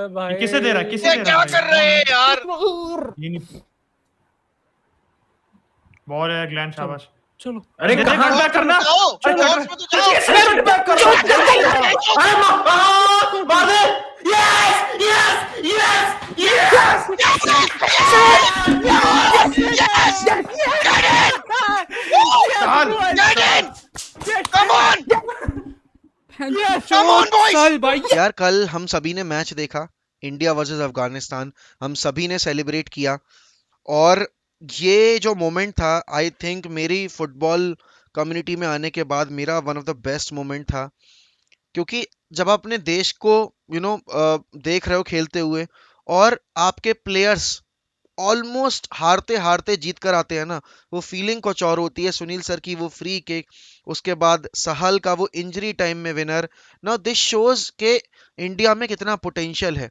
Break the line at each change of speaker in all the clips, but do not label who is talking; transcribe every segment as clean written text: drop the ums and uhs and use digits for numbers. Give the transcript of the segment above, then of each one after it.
भाई
किसे दे रहा किसे
ये
दे
क्या
रहा
कर रहे हैं यार?
ये नहीं बॉल है ग्लैन शाबाश
चलो
अरे
देखो,
कहां बैक करना
जाओ,
अरे
बॉक्स में तो जाओ।
किसने बैक कर रहा अरे मार दे yes yes yes yes
Come on! Come on, boys!
साल भाई
यार कल हम सभी ने मैच देखा, इंडिया वर्सेस अफगानिस्तान, हम सभी ने सेलिब्रेट किया। और ये जो मोमेंट था, आई थिंक मेरी फुटबॉल कम्युनिटी में आने के बाद मेरा one of the best moment था। क्योंकि जब आप अपने देश को देख रहे हो खेलते हुए, और आपके प्लेयर्स ऑलमोस्ट हारते हारते जीत कर आते हैं ना, वो फीलिंग कुछ और होती है। सुनील सर की वो फ्री किक, उसके बाद सहल का वो इंजरी टाइम में विनर, नाउ दिस शोज के इंडिया में कितना पोटेंशियल है।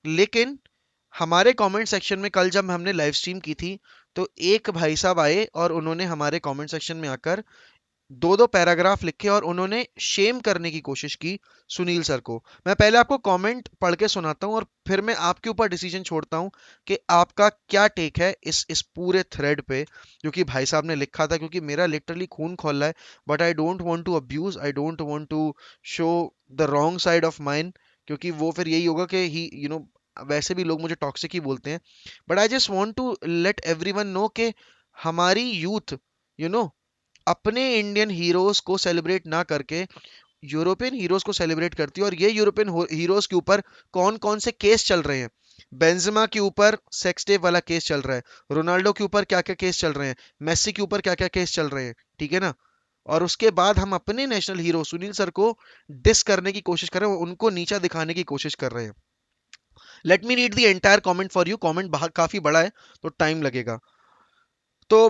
लेकिन हमारे कमेंट सेक्शन में कल जब हमने लाइव स्ट्रीम की थी, तो एक भाई साहब आए और उन्होंने हमारे कमेंट सेक्शन में आकर दो दो पैराग्राफ लिखे और उन्होंने शेम करने की कोशिश की सुनील सर को। मैं पहले आपको कमेंट पढ़ के सुनाता हूं और फिर मैं आपके ऊपर डिसीजन छोड़ता हूं कि आपका क्या टेक है इस पूरे थ्रेड पे जो कि भाई साहब ने लिखा था। क्योंकि मेरा लिटरली खून खोल रहा है, but I don't want to abuse, I don't want to show the wrong side of mine, क्योंकि वो फिर यही होगा कि ही वैसे भी लोग मुझे टॉक्सिक ही बोलते हैं। But I just want to let everyone know कि हमारी यूथ यू नो अपने इंडियन हीरोज को सेलिब्रेट ना करके यूरोपियन हीरोज को सेलिब्रेट करती है। और ये यूरोपियन हीरोज के ऊपर कौन कौन से केस चल रहे हैं। बेंजेमा के ऊपर सेक्स टेप वाला केस चल रहा है, रोनाल्डो के ऊपर क्या क्या केस चल रहे हैं, मेसी के ऊपर क्या क्या केस चल रहे हैं, ठीक है ना। और उसके बाद हम अपने नेशनल हीरो सुनील सर को डिस करने की कोशिश कर रहे हैं, उनको नीचा दिखाने की कोशिश कर रहे हैं। Let me read the entire comment for you. Comment काफी बड़ा है तो टाइम लगेगा। तो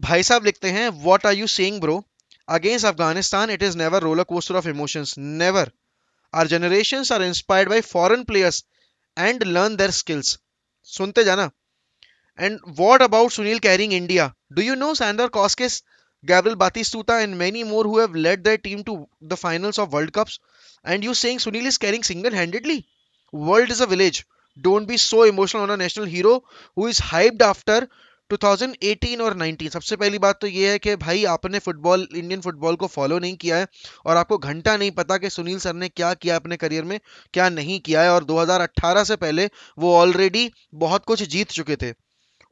भाई साहब लिखते हैं, what are you saying bro? Against Afghanistan it is never roller coaster of emotions, never. Our generations are inspired by foreign players and learn their skills. सुनते जाना। And what about Sunil carrying India? Do you know Sandor Kocsis, Gabriel Batistuta and many more who have led their team to the finals of World Cups? And you saying Sunil is carrying single-handedly? World is a village. Don't be so emotional on a national hero who is hyped after 2018 और 19। सबसे पहली बात तो ये है कि भाई आपने फुटबॉल, इंडियन फुटबॉल को फॉलो नहीं किया है और आपको घंटा नहीं पता कि सुनील सर ने क्या किया अपने करियर में, क्या नहीं किया है। और 2018 से पहले वो ऑलरेडी बहुत कुछ जीत चुके थे।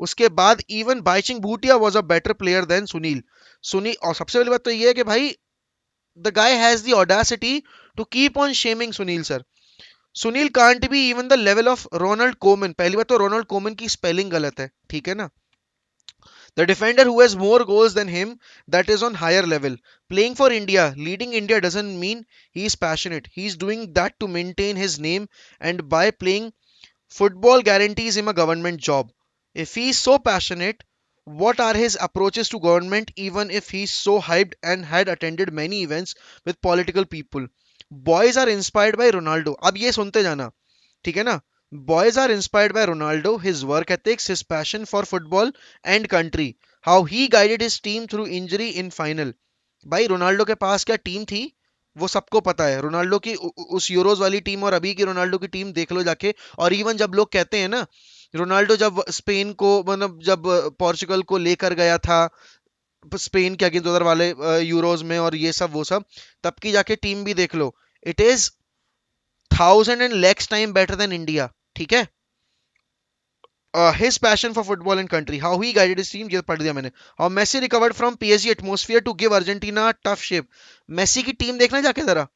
उसके बाद even Baichung Bhutia was a better player than Sunil. Sunil, और सबसे पहली बात तो ये है कि भाई the guy has the audacity to keep on shaming Sunil sir. Sunil can't be even the level of Ronald Koeman. पहली बात तो रोनाल्ड कोमन की स्पेलिंग गलत है, ठीक है ना। The defender who has more goals than him, that is on higher level. Playing for India, leading India doesn't mean he is passionate. He is doing that to maintain his name, and by playing football guarantees him a government job. If he is so passionate, what are his approaches to government even if he is so hyped and had attended many events with political people? Boys are inspired by Ronaldo. अब ये सुनते जाना, ठीक है ना। Boys are inspired by Ronaldo, his work ethics, his passion for football and country, how he guided his team through injury in final. भाई Ronaldo के पास क्या टीम थी वो सबको पता है। रोनाल्डो की उस यूरोज वाली टीम और अभी की रोनाल्डो की टीम देख लो जाके। और इवन जब लोग कहते हैं ना, रोनाल्डो जब स्पेन को, मतलब जब पोर्चुगल को लेकर गया था स्पेन के अगेंस्ट उधर वाले यूरोज में और ये सब वो सब, तब की जाके टीम भी देख लो। It is 1000 and lakhs time better than India, ठीक है। His passion for football and country, how he guided his team, ये पढ़ दिया मैंने। How Messi recovered from PSG atmosphere to give Argentina tough shape. Messi की team देखना जाके जरा,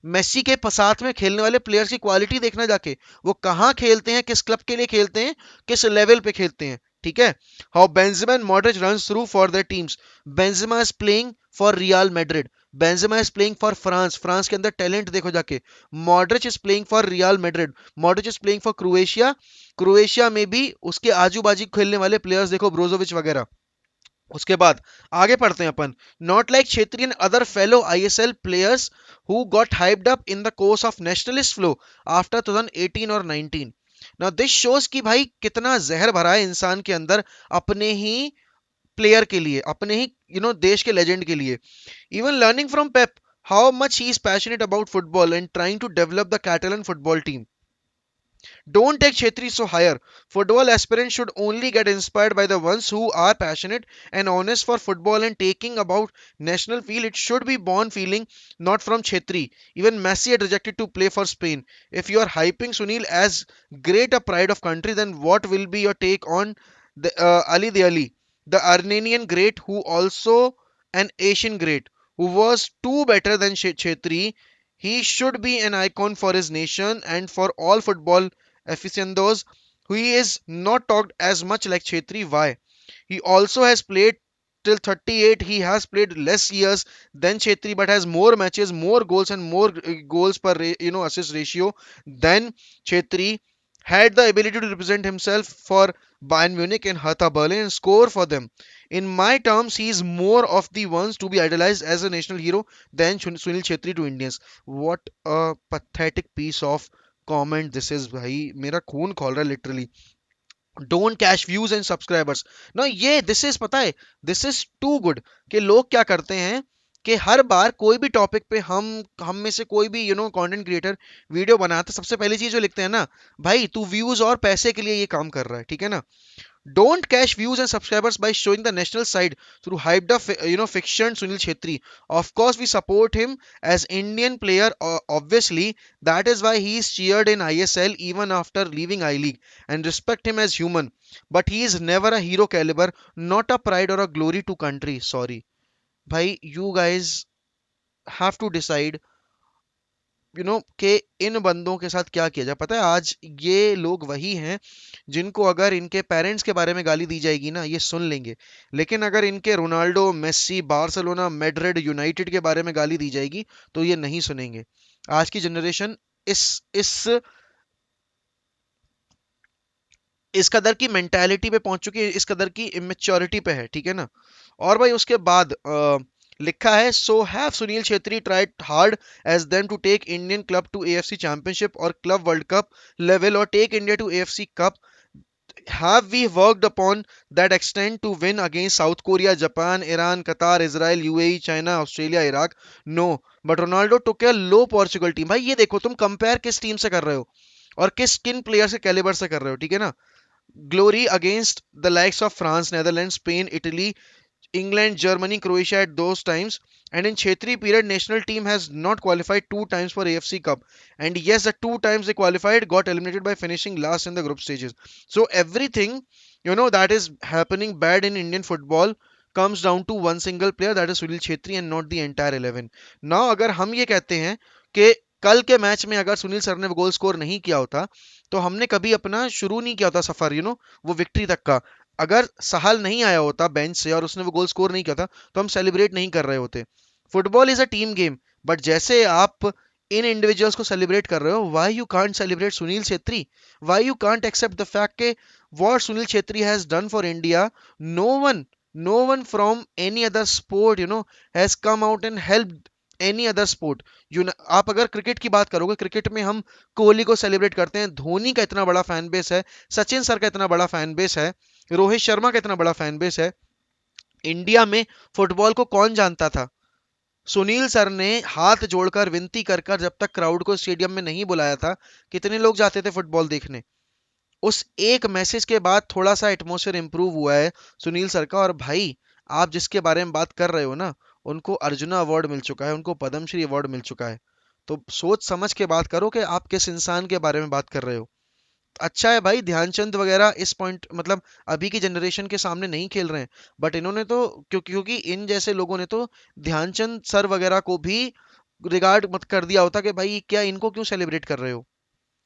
मेसी के साथ में खेलने वाले प्लेयर्स की क्वालिटी देखना जाके, वो कहाँ खेलते हैं, किस क्लब के लिए खेलते हैं, किस लेवल पे खेलते हैं, ठीक है। How Benzema and Modric runs through for their teams. Benzema is playing for real Madrid, Benzema is playing for France, France के अंदर टैलेंट देखो जाके। Modric is playing for real Madrid, Modric is playing for Croatia, Croatia में भी उसके आजू बाजू खेलने वाले प्लेयर्स देखो, ब्रोजोविच वगैरह। उसके बाद आगे पढ़ते हैं अपन। Not like Chhetri and other fellow ISL players who got hyped up in the course of nationalist flow after 2018 और 19। नाउ दिस शोज कि भाई कितना जहर भरा है इंसान के अंदर अपने ही प्लेयर के लिए, अपने ही देश के लेजेंड के लिए। Even learning from Pep how much he is passionate about football and trying to develop the Catalan football team. Don't take Chetri so higher. Football aspirants should only get inspired by the ones who are passionate and honest for football and taking about national feel. It should be born feeling, not from Chetri. Even Messi had rejected to play for Spain. If you are hyping Sunil as great a pride of country, then what will be your take on Ali the Ali, the Armenian great who also an Asian great, who was too better than Chetri? He should be an icon for his nation and for all football aficionados. He is not talked as much like Chetri. Why? He also has played till 38. He has played less years than Chetri, but has more matches, more goals, and more goals per assist ratio than Chetri. Had the ability to represent himself for Bayern Munich and Hertha Berlin and score for them. In my terms, he is more of the ones to be idolized as a national hero than Sunil Chetri to Indians. What a pathetic piece of comment this is, भाई मेरा खून खोल रहा है literally. Don't cash views and subscribers ना, ये this is पता है, दिस इज टू गुड कि लोग क्या करते हैं कि हर बार कोई भी टॉपिक पे हम में से कोई भी कंटेंट क्रिएटर वीडियो बनाते सबसे पहली चीज जो लिखते हैं ना, भाई तू व्यूज और पैसे के लिए ये काम कर रहा है, ठीक है ना. Don't cash views and subscribers by showing the national side through hyped up, fiction Sunil Chetri. Of course, we support him as Indian player. Obviously, that is why he is cheered in ISL even after leaving I League, and respect him as human. But he is never a hero caliber, not a pride or a glory to country. Sorry, bhai, you guys have to decide कि इन बंदों के साथ क्या किया जाए. पता है आज ये लोग वही हैं जिनको अगर इनके पेरेंट्स के बारे में गाली दी जाएगी ना ये सुन लेंगे, लेकिन अगर इनके Ronaldo, Messi, Barcelona, Madrid, United के बारे में गाली दी जाएगी तो ये नहीं सुनेंगे. आज की जनरेशन इस इस कदर की मेंटालिटी पे पहुंच चुकी है, इस कदर की इमेच्योरिटी पे है, ठीक है ना. और भाई उसके बाद लिखा है, so have Sunil Chhetri tried hard as them to take Indian club to AFC championship और क्लब वर्ल्ड कप लेवल और take India to AFC cup. Have we worked upon that extent to win against South Korea, Japan, Iran, Qatar, Israel, UAE, China, Australia, Iraq? No. But Ronaldo took a low Portugal team. भाई ये देखो तुम compare किस team से कर रहे हो और किन प्लेयर से कैलिबर से कर रहे हो, ठीक है ना. Glory against the likes of France, Netherlands, Spain, Italy, England, Germany, Croatia at those times. And in Chetri period, national team has not qualified two times for AFC Cup. And yes, the two times they qualified got eliminated by finishing last in the group stages. So everything, that is happening bad in Indian football comes down to one single player, that is Sunil Chetri, and not the entire 11. Now अगर हम ये कहते हैं कि कल के match में अगर सुनील सर ने गोल स्कोर नहीं किया होता तो हमने कभी अपना शुरू नहीं किया होता सफर, वो विक्ट्री तक का. अगर सहाल नहीं आया होता बेंच से और उसने वो गोल स्कोर नहीं किया था तो हम सेलिब्रेट नहीं कर रहे होते. Football is a team game, but जैसे आप इन इंडिविजुअल्स को सेलिब्रेट कर रहे हो, why you can't celebrate Sunil Chhetri? Why you can't accept the fact के what Sunil Chhetri has done for India? No one, no one from any other sport has come out and help any other sport. आप अगर cricket की बात करोगे, cricket में हम कोहली को celebrate करते हैं, धोनी का इतना बड़ा फैन बेस है, सचिन सर का इतना बड़ा फैन बेस है, रोहित शर्मा का इतना बड़ा फैन बेस है. इंडिया में फुटबॉल को कौन जानता था? सुनील सर ने हाथ जोड़कर विनती कर कर जब तक क्राउड को स्टेडियम में नहीं बुलाया था, कितने लोग जाते थे फुटबॉल देखने? उस एक मैसेज के बाद थोड़ा सा एटमोसफियर इंप्रूव हुआ है सुनील सर का. और भाई आप जिसके बारे में बात कर रहे हो ना, उनको अर्जुना अवार्ड मिल चुका है, उनको पद्मश्री अवार्ड मिल चुका है. तो सोच समझ के बात करो कि आप किस इंसान के बारे में बात कर रहे हो. अच्छा है भाई, ध्यानचंद वगैरह इस पॉइंट मतलब अभी की जनरेशन के सामने नहीं खेल रहे हैं, बट इन्होंने तो क्योंकि इन जैसे लोगों ने तो ध्यानचंद सर वगैरह को भी रिगार्ड मत कर दिया होता कि भाई क्या इनको क्यों सेलिब्रेट कर रहे हो.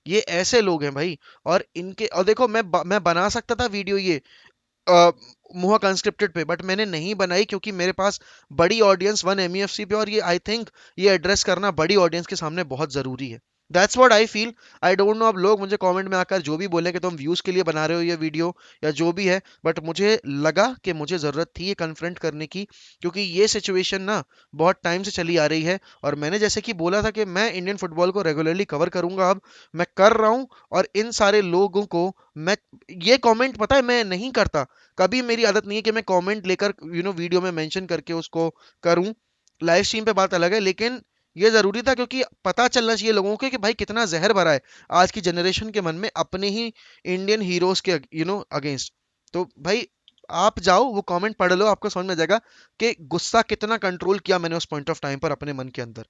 ये ऐसे लोग हैं भाई. और इनके और देखो मैं बना सकता था वीडियो ये मुहा कंस्क्रिप्टेड पे, बट मैंने नहीं बनाई क्योंकि मेरे पास बड़ी ऑडियंस 1 MEFC पे, और ये आई थिंक ये एड्रेस करना बड़ी ऑडियंस के सामने बहुत जरूरी है. That's what I feel. I don't know, अब लोग मुझे कमेंट में आकर जो भी बोले कि तुम व्यूज के लिए बना रहे हो ये वीडियो या जो भी है, बट मुझे लगा कि मुझे जरूरत थी ये कन्फ्रंट करने की, क्योंकि ये सिचुएशन ना बहुत टाइम से चली आ रही है. और मैंने जैसे कि बोला था कि मैं इंडियन फुटबॉल को रेगुलरली कवर करूंगा, अब मैं कर रहा हूं. और इन सारे लोगों को मैं ये कमेंट, पता है मैं नहीं करता कभी, मेरी आदत नहीं है कि मैं कमेंट लेकर वीडियो में मेंशन करके उसको करूं. लाइव स्ट्रीम पे बात अलग है, लेकिन ये जरूरी था क्योंकि पता चलना चाहिए लोगों को कि भाई कितना जहर भरा है आज की जनरेशन के मन में अपने ही इंडियन हीरोज के अगेंस्ट। तो भाई आप जाओ वो कमेंट पढ़ लो, आपको समझ में आ जाएगा कि गुस्सा कितना कंट्रोल किया मैंने उस पॉइंट ऑफ टाइम पर अपने मन के अंदर।